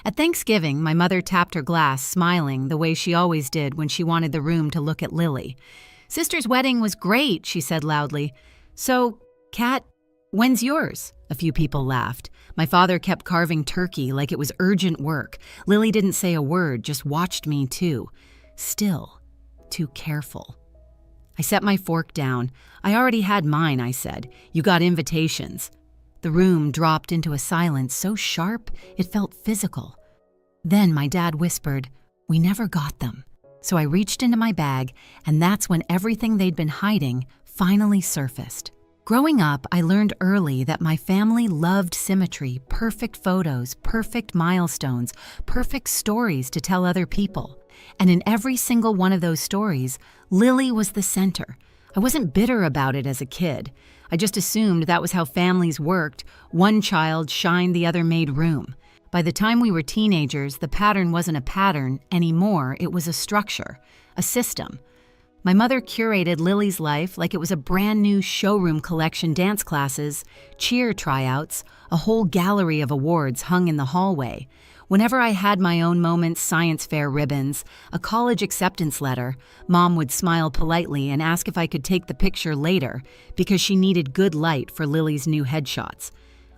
At Thanksgiving, my mother tapped her glass, smiling the way she always did when she wanted the room to look at Lily. "Sister's wedding was great," she said loudly. "So, Kat, when's yours?" A few people laughed. My father kept carving turkey like it was urgent work. Lily didn't say a word, just watched me too. Still, too careful. I set my fork down. "I already had mine," I said. "You got invitations." The room dropped into a silence so sharp it felt physical. Then my dad whispered, "We never got them." So I reached into my bag, and that's when everything they'd been hiding finally surfaced. Growing up, I learned early that my family loved symmetry, perfect photos, perfect milestones, perfect stories to tell other people. And in every single one of those stories, Lily was the center. I wasn't bitter about it as a kid. I just assumed that was how families worked. One child shined, the other made room. By the time we were teenagers, the pattern wasn't a pattern anymore. It was a structure, a system. My mother curated Lily's life like it was a brand new showroom collection, dance classes, cheer tryouts, a whole gallery of awards hung in the hallway. Whenever I had my own moments, science fair ribbons, a college acceptance letter, Mom would smile politely and ask if I could take the picture later because she needed good light for Lily's new headshots.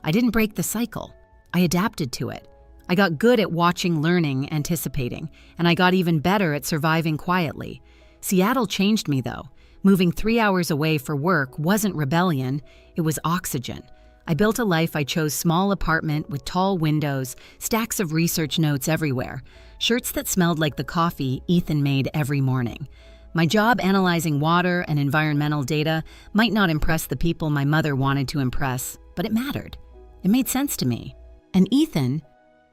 I didn't break the cycle. I adapted to it. I got good at watching, learning, anticipating, and I got even better at surviving quietly. Seattle changed me, though. Moving 3 hours away for work wasn't rebellion, it was oxygen. I built a life I chose: small apartment with tall windows, stacks of research notes everywhere, shirts that smelled like the coffee Ethan made every morning. My job analyzing water and environmental data might not impress the people my mother wanted to impress, but it mattered. It made sense to me. And Ethan,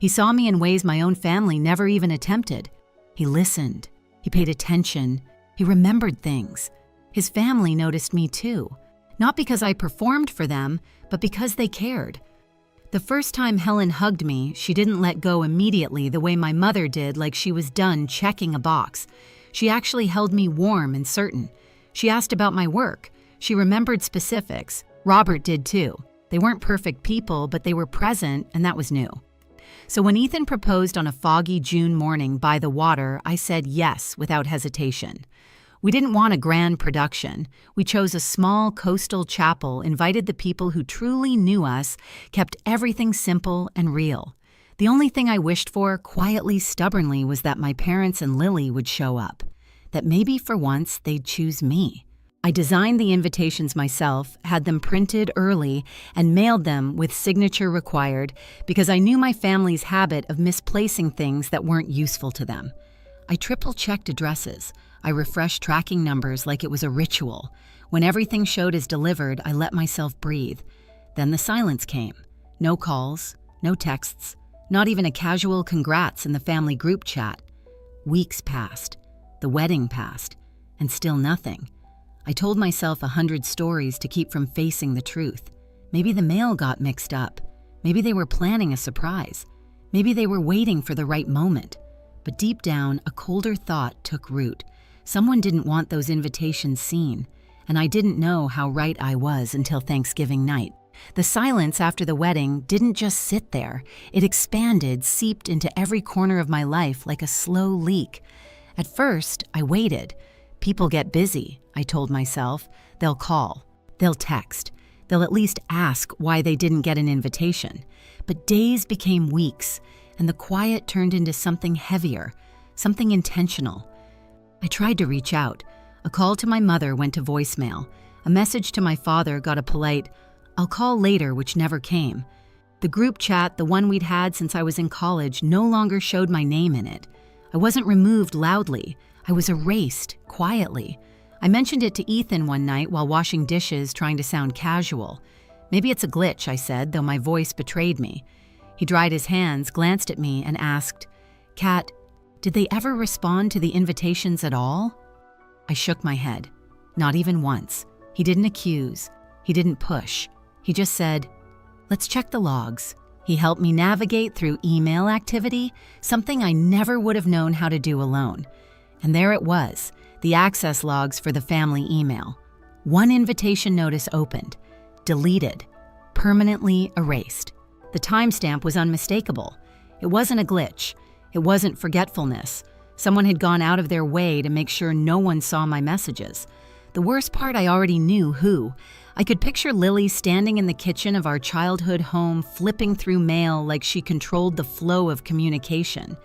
he saw me in ways my own family never even attempted. He listened. He paid attention. He remembered things. His family noticed me too. Not because I performed for them, but because they cared. The first time Helen hugged me, she didn't let go immediately the way my mother did, like she was done checking a box. She actually held me warm and certain. She asked about my work. She remembered specifics. Robert did too. They weren't perfect people, but they were present, and that was new. So when Ethan proposed on a foggy June morning by the water, I said yes without hesitation. We didn't want a grand production. We chose a small coastal chapel, invited the people who truly knew us, kept everything simple and real. The only thing I wished for, quietly, stubbornly, was that my parents and Lily would show up. That maybe for once they'd choose me. I designed the invitations myself, had them printed early, and mailed them with signature required because I knew my family's habit of misplacing things that weren't useful to them. I triple-checked addresses. I refreshed tracking numbers like it was a ritual. When everything showed as delivered, I let myself breathe. Then the silence came. No calls, no texts, not even a casual congrats in the family group chat. Weeks passed. The wedding passed. And still nothing. I told myself 100 stories to keep from facing the truth. Maybe the mail got mixed up. Maybe they were planning a surprise. Maybe they were waiting for the right moment. But deep down, a colder thought took root. Someone didn't want those invitations seen, and I didn't know how right I was until Thanksgiving night. The silence after the wedding didn't just sit there. It expanded, seeped into every corner of my life like a slow leak. At first, I waited. People get busy, I told myself. They'll call. They'll text. They'll at least ask why they didn't get an invitation. But days became weeks, and the quiet turned into something heavier, something intentional. I tried to reach out. A call to my mother went to voicemail. A message to my father got a polite, "I'll call later," which never came. The group chat, the one we'd had since I was in college, no longer showed my name in it. I wasn't removed loudly. I was erased, quietly. I mentioned it to Ethan one night while washing dishes, trying to sound casual. "Maybe it's a glitch," I said, though my voice betrayed me. He dried his hands, glanced at me, and asked, "Kat, did they ever respond to the invitations at all?" I shook my head. Not even once. He didn't accuse. He didn't push. He just said, "Let's check the logs." He helped me navigate through email activity, something I never would have known how to do alone. And there it was, the access logs for the family email. One invitation notice opened, deleted, permanently erased. The timestamp was unmistakable. It wasn't a glitch. It wasn't forgetfulness. Someone had gone out of their way to make sure no one saw my messages. The worst part, I already knew who. I could picture Lily standing in the kitchen of our childhood home, flipping through mail like she controlled the flow of communication.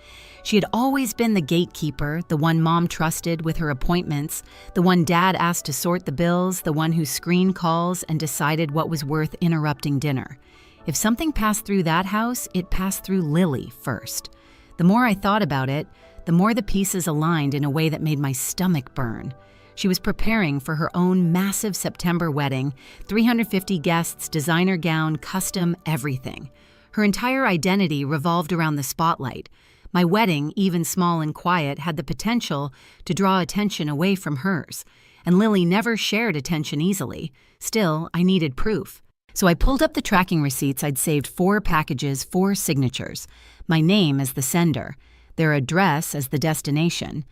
She had always been the gatekeeper, the one Mom trusted with her appointments, the one Dad asked to sort the bills, the one who screened calls and decided what was worth interrupting dinner. If something passed through that house, it passed through Lily first. The more I thought about it, the more the pieces aligned in a way that made my stomach burn. She was preparing for her own massive September wedding, 350 guests, designer gown, custom, everything. Her entire identity revolved around the spotlight. My wedding, even small and quiet, had the potential to draw attention away from hers. And Lily never shared attention easily. Still, I needed proof. So I pulled up the tracking receipts. I'd saved 4 packages, 4 signatures. My name as the sender, their address as the destination,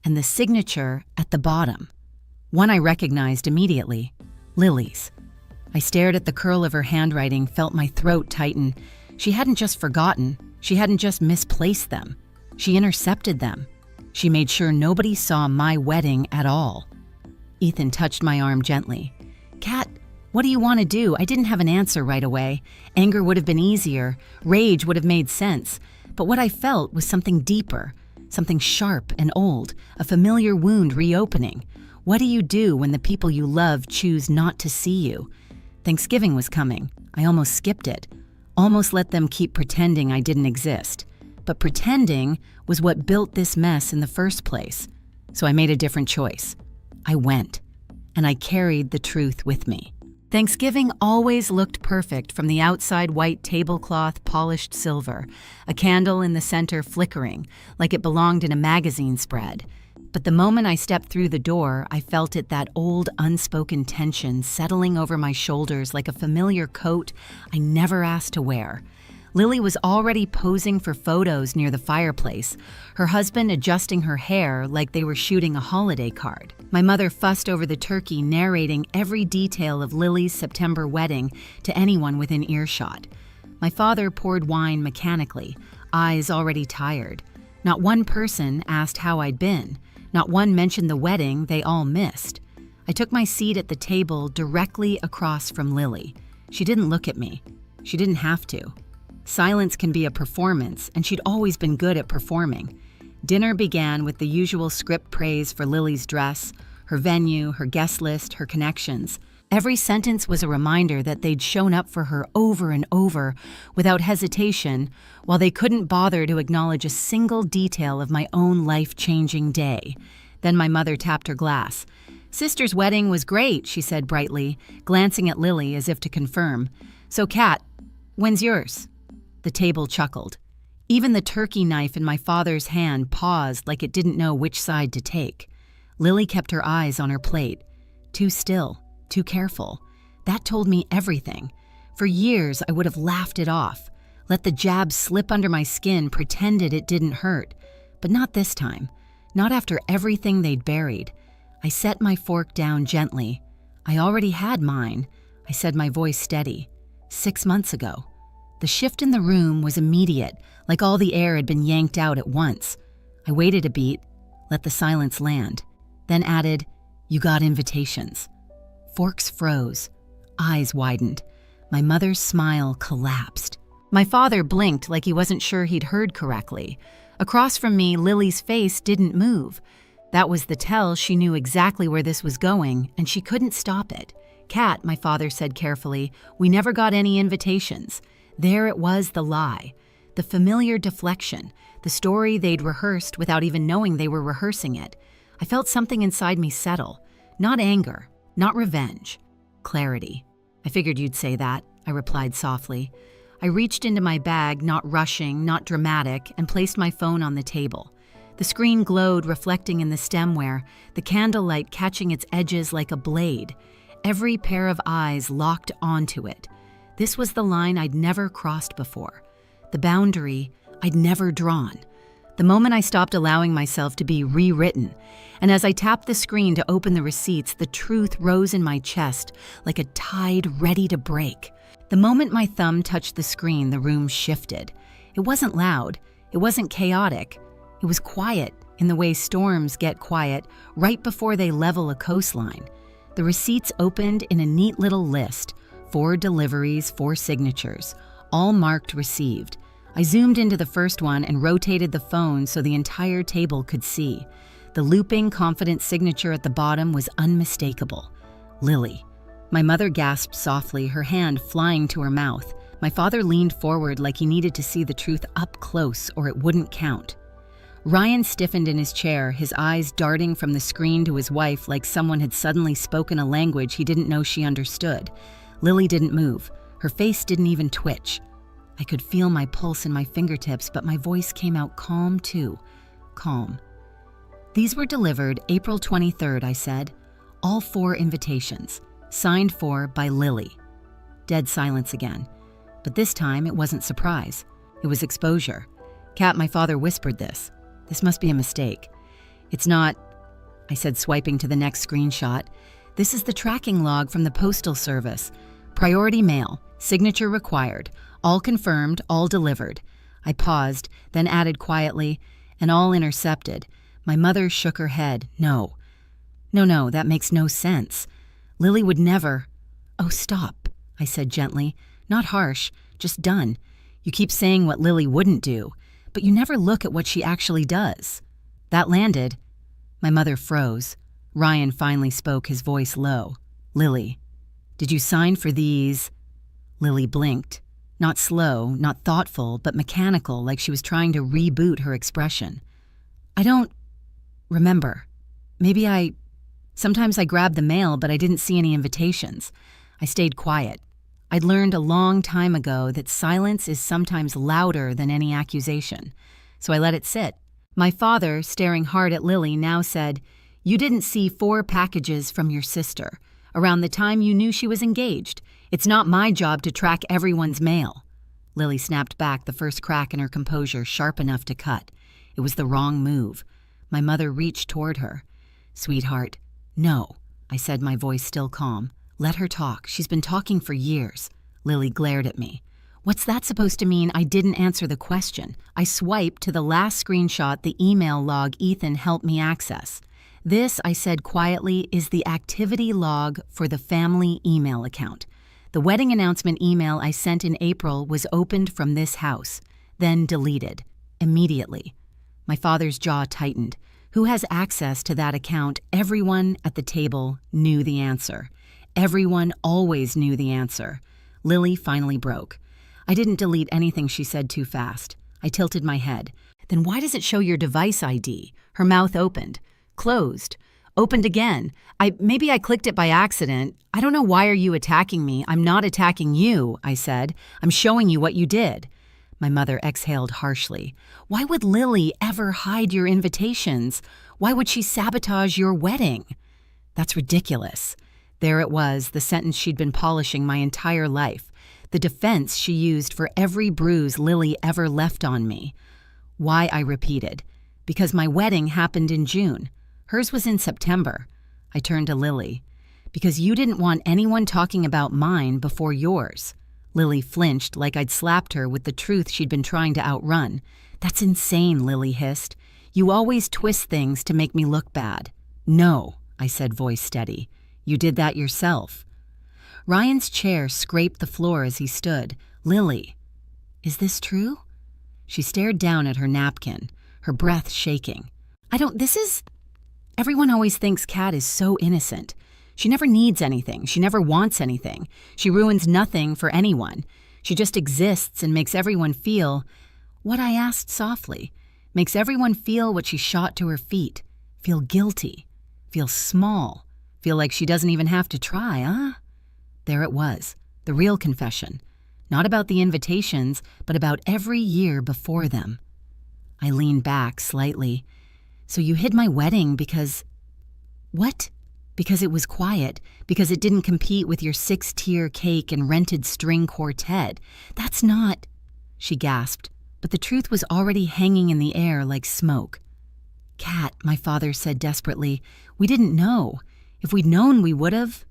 and the signature at the bottom. One I recognized immediately, Lily's. I stared at the curl of her handwriting, felt my throat tighten. She hadn't just forgotten, she hadn't just misplaced them. She intercepted them. She made sure nobody saw my wedding at all. Ethan touched my arm gently. "Kat, what do you want to do?" I didn't have an answer right away. Anger would have been easier, rage would have made sense. But what I felt was something deeper, something sharp and old, a familiar wound reopening. What do you do when the people you love choose not to see you? Thanksgiving was coming. I almost skipped it. Almost let them keep pretending I didn't exist. But pretending was what built this mess in the first place. So I made a different choice. I went. And I carried the truth with me. Thanksgiving always looked perfect, from the outside white tablecloth polished silver, a candle in the center flickering, like it belonged in a magazine spread. But the moment I stepped through the door, I felt it, that old unspoken tension settling over my shoulders like a familiar coat I never asked to wear. Lily was already posing for photos near the fireplace, her husband adjusting her hair like they were shooting a holiday card. My mother fussed over the turkey, narrating every detail of Lily's September wedding to anyone within earshot. My father poured wine mechanically, eyes already tired. Not one person asked how I'd been. Not one mentioned the wedding they all missed. I took my seat at the table directly across from Lily. She didn't look at me. She didn't have to. Silence can be a performance, and she'd always been good at performing. Dinner began with the usual script praise for Lily's dress, her venue, her guest list, her connections. Every sentence was a reminder that they'd shown up for her over and over without hesitation, while they couldn't bother to acknowledge a single detail of my own life-changing day. Then my mother tapped her glass. "Sister's wedding was great," she said brightly, glancing at Lily as if to confirm. "So, Kat, when's yours?" The table chuckled. Even the turkey knife in my father's hand paused like it didn't know which side to take. Lily kept her eyes on her plate. Too still, too careful. That told me everything. For years, I would have laughed it off, let the jab slip under my skin, pretended it didn't hurt. But not this time. Not after everything they'd buried. I set my fork down gently. I already had mine. I said, my voice steady. 6 months ago. The shift in the room was immediate, like all the air had been yanked out at once. I waited a beat, let the silence land, then added, "You got invitations." Forks froze. Eyes widened. My mother's smile collapsed. My father blinked like he wasn't sure he'd heard correctly. Across from me, Lily's face didn't move. That was the tell she knew exactly where this was going, and she couldn't stop it. "Kat," my father said carefully, "we never got any invitations." There it was, the lie. The familiar deflection. The story they'd rehearsed without even knowing they were rehearsing it. I felt something inside me settle. Not anger, not revenge. Clarity. "I figured you'd say that," I replied softly. I reached into my bag, not rushing, not dramatic, and placed my phone on the table. The screen glowed, reflecting in the stemware, the candlelight catching its edges like a blade. Every pair of eyes locked onto it. This was the line I'd never crossed before, the boundary I'd never drawn. The moment I stopped allowing myself to be rewritten, and as I tapped the screen to open the receipts, the truth rose in my chest like a tide ready to break. The moment my thumb touched the screen, the room shifted. It wasn't loud. It wasn't chaotic. It was quiet in the way storms get quiet right before they level a coastline. The receipts opened in a neat little list, 4 deliveries, 4 signatures, all marked received. I zoomed into the first one and rotated the phone so the entire table could see. The looping, confident signature at the bottom was unmistakable. Lily. My mother gasped softly, her hand flying to her mouth. My father leaned forward like he needed to see the truth up close or it wouldn't count. Ryan stiffened in his chair, his eyes darting from the screen to his wife like someone had suddenly spoken a language he didn't know she understood. Lily didn't move. Her face didn't even twitch. I could feel my pulse in my fingertips, but my voice came out calm too. Calm. These were delivered April 23rd, I said. All 4 invitations. Signed for by Lily. Dead silence again. But this time it wasn't surprise. It was exposure. Kat, my father whispered this. This must be a mistake. It's not, I said, swiping to the next screenshot. This is the tracking log from the Postal Service. Priority mail. Signature required. All confirmed, all delivered. I paused, then added quietly, and all intercepted. My mother shook her head. No, that makes no sense. Lily would never. Oh, stop, I said gently. Not harsh, just done. You keep saying what Lily wouldn't do, but you never look at what she actually does. That landed. My mother froze. Ryan finally spoke, his voice low. Lily, did you sign for these? Lily blinked. Not slow, not thoughtful, but mechanical, like she was trying to reboot her expression. I don't remember. Sometimes I grabbed the mail, but I didn't see any invitations. I stayed quiet. I'd learned a long time ago that silence is sometimes louder than any accusation, so I let it sit. My father, staring hard at Lily, now said, You didn't see 4 packages from your sister, around the time you knew she was engaged. It's not my job to track everyone's mail. Lily snapped back, the first crack in her composure sharp enough to cut. It was the wrong move. My mother reached toward her. Sweetheart, no, I said, my voice still calm. Let her talk. She's been talking for years. Lily glared at me. What's that supposed to mean? I didn't answer the question. I swiped to the last screenshot, the email log Ethan helped me access. This, I said quietly, is the activity log for the family email account. The wedding announcement email I sent in April was opened from this house, then deleted. Immediately. My father's jaw tightened. Who has access to that account? Everyone at the table knew the answer. Everyone always knew the answer. Lily finally broke. I didn't delete anything she said too fast. I tilted my head. Then why does it show your device ID? Her mouth opened. Closed. Opened again. Maybe I clicked it by accident. I don't know, why are you attacking me? I'm not attacking you, I said. I'm showing you what you did. My mother exhaled harshly. Why would Lily ever hide your invitations? Why would she sabotage your wedding? That's ridiculous. There it was, the sentence she'd been polishing my entire life. The defense she used for every bruise Lily ever left on me. Why, I repeated. Because my wedding happened in June. Hers was in September. I turned to Lily. Because you didn't want anyone talking about mine before yours. Lily flinched like I'd slapped her with the truth she'd been trying to outrun. That's insane, Lily hissed. You always twist things to make me look bad. No, I said, voice steady. You did that yourself. Ryan's chair scraped the floor as he stood. Lily, is this true? She stared down at her napkin, her breath shaking. Everyone always thinks Kat is so innocent. She never needs anything. She never wants anything. She ruins nothing for anyone. She just exists and makes everyone feel what I asked softly. Makes everyone feel what she shot to her feet. Feel guilty. Feel small. Feel like she doesn't even have to try, huh? There it was, the real confession. Not about the invitations, but about every year before them. I leaned back slightly. So you hid my wedding because... What? Because it was quiet, because it didn't compete with your 6-tier cake and rented string quartet. That's not... She gasped, but the truth was already hanging in the air like smoke. Kat, my father said desperately, we didn't know. If we'd known, we would have...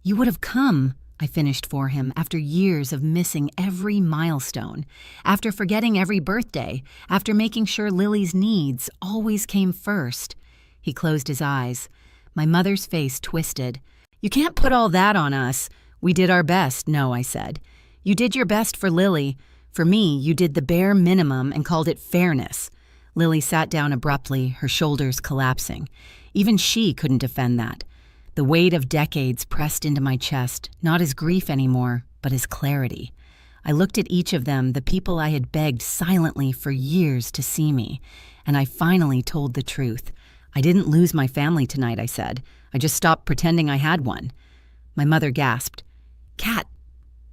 You would have come. I finished for him after years of missing every milestone, after forgetting every birthday, after making sure Lily's needs always came first. He closed his eyes. My mother's face twisted. "You can't put all that on us." "We did our best," No, I said. "You did your best for Lily. For me, you did the bare minimum and called it fairness." Lily sat down abruptly, her shoulders collapsing. Even she couldn't defend that. The weight of decades pressed into my chest, not as grief anymore, but as clarity. I looked at each of them, the people I had begged silently for years to see me, and I finally told the truth. "I didn't lose my family tonight," I said. "I just stopped pretending I had one." My mother gasped. "Kat,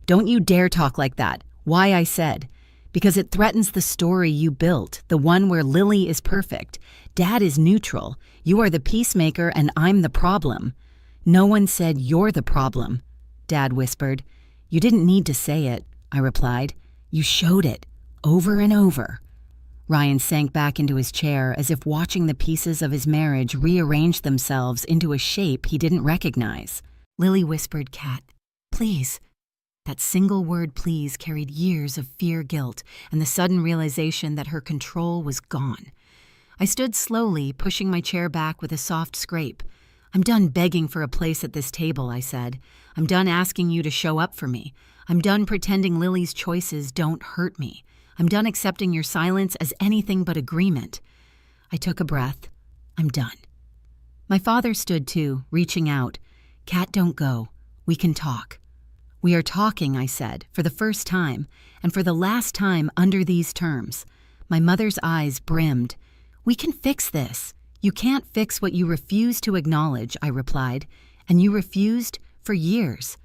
don't you dare talk like that." "Why?" I said. "Because it threatens the story you built, the one where Lily is perfect. Dad is neutral. You are the peacemaker and I'm the problem." "No one said you're the problem," Dad whispered. "You didn't need to say it," I replied. "You showed it, over and over." Ryan sank back into his chair as if watching the pieces of his marriage rearrange themselves into a shape he didn't recognize. Lily whispered, "Kat, please." That single word "please" carried years of fear-guilt and the sudden realization that her control was gone. I stood slowly, pushing my chair back with a soft scrape. "I'm done begging for a place at this table," I said. "I'm done asking you to show up for me. I'm done pretending Lily's choices don't hurt me. I'm done accepting your silence as anything but agreement." I took a breath. "I'm done." My father stood too, reaching out. "Kat, don't go. We can talk." "We are talking," I said, for the first time, and for the last time under these terms. My mother's eyes brimmed. "We can fix this. You can't fix what you refuse to acknowledge," I replied, "and you refused for years."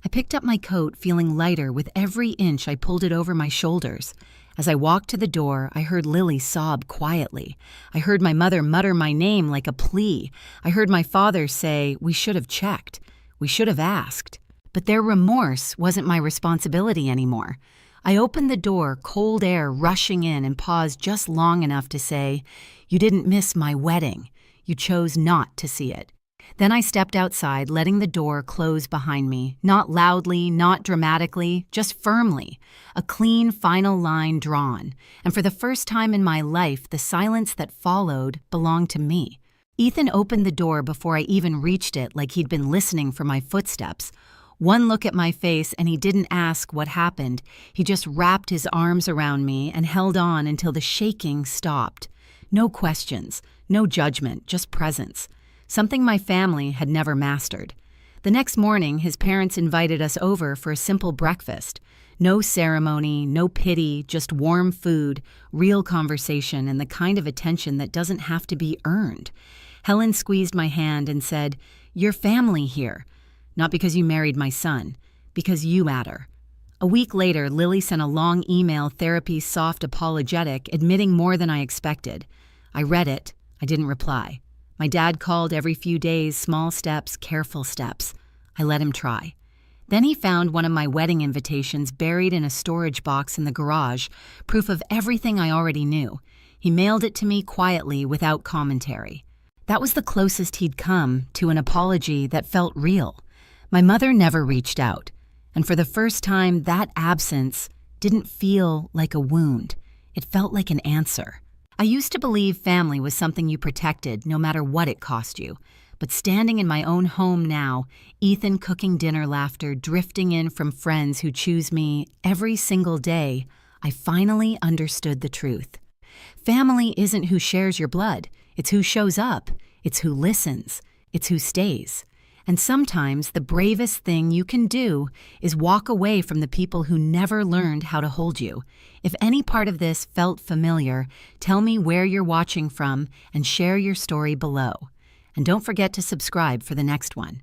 I picked up my coat, feeling lighter with every inch I pulled it over my shoulders. As I walked to the door, I heard Lily sob quietly. I heard my mother mutter my name like a plea. I heard my father say, "We should have checked. We should have asked." But their remorse wasn't my responsibility anymore. I opened the door, cold air rushing in, and paused just long enough to say, "You didn't miss my wedding. You chose not to see it." Then I stepped outside, letting the door close behind me, not loudly, not dramatically, just firmly. A clean, final line drawn. And for the first time in my life, the silence that followed belonged to me. Ethan opened the door before I even reached it, like he'd been listening for my footsteps. One look at my face and he didn't ask what happened. He just wrapped his arms around me and held on until the shaking stopped. No questions, no judgment, just presence. Something my family had never mastered. The next morning, his parents invited us over for a simple breakfast. No ceremony, no pity, just warm food, real conversation, and the kind of attention that doesn't have to be earned. Helen squeezed my hand and said, "You're family here. Not because you married my son, because you matter." A week later, Lily sent a long email, therapy soft apologetic, admitting more than I expected. I read it. I didn't reply. My dad called every few days, small steps, careful steps. I let him try. Then he found one of my wedding invitations buried in a storage box in the garage, proof of everything I already knew. He mailed it to me quietly, without commentary. That was the closest he'd come to an apology that felt real. My mother never reached out, and for the first time, that absence didn't feel like a wound. It felt like an answer. I used to believe family was something you protected no matter what it cost you. But standing in my own home now, Ethan cooking dinner laughter drifting in from friends who choose me every single day, I finally understood the truth. Family isn't who shares your blood. It's who shows up. It's who listens. It's who stays. And sometimes the bravest thing you can do is walk away from the people who never learned how to hold you. If any part of this felt familiar, tell me where you're watching from and share your story below. And don't forget to subscribe for the next one.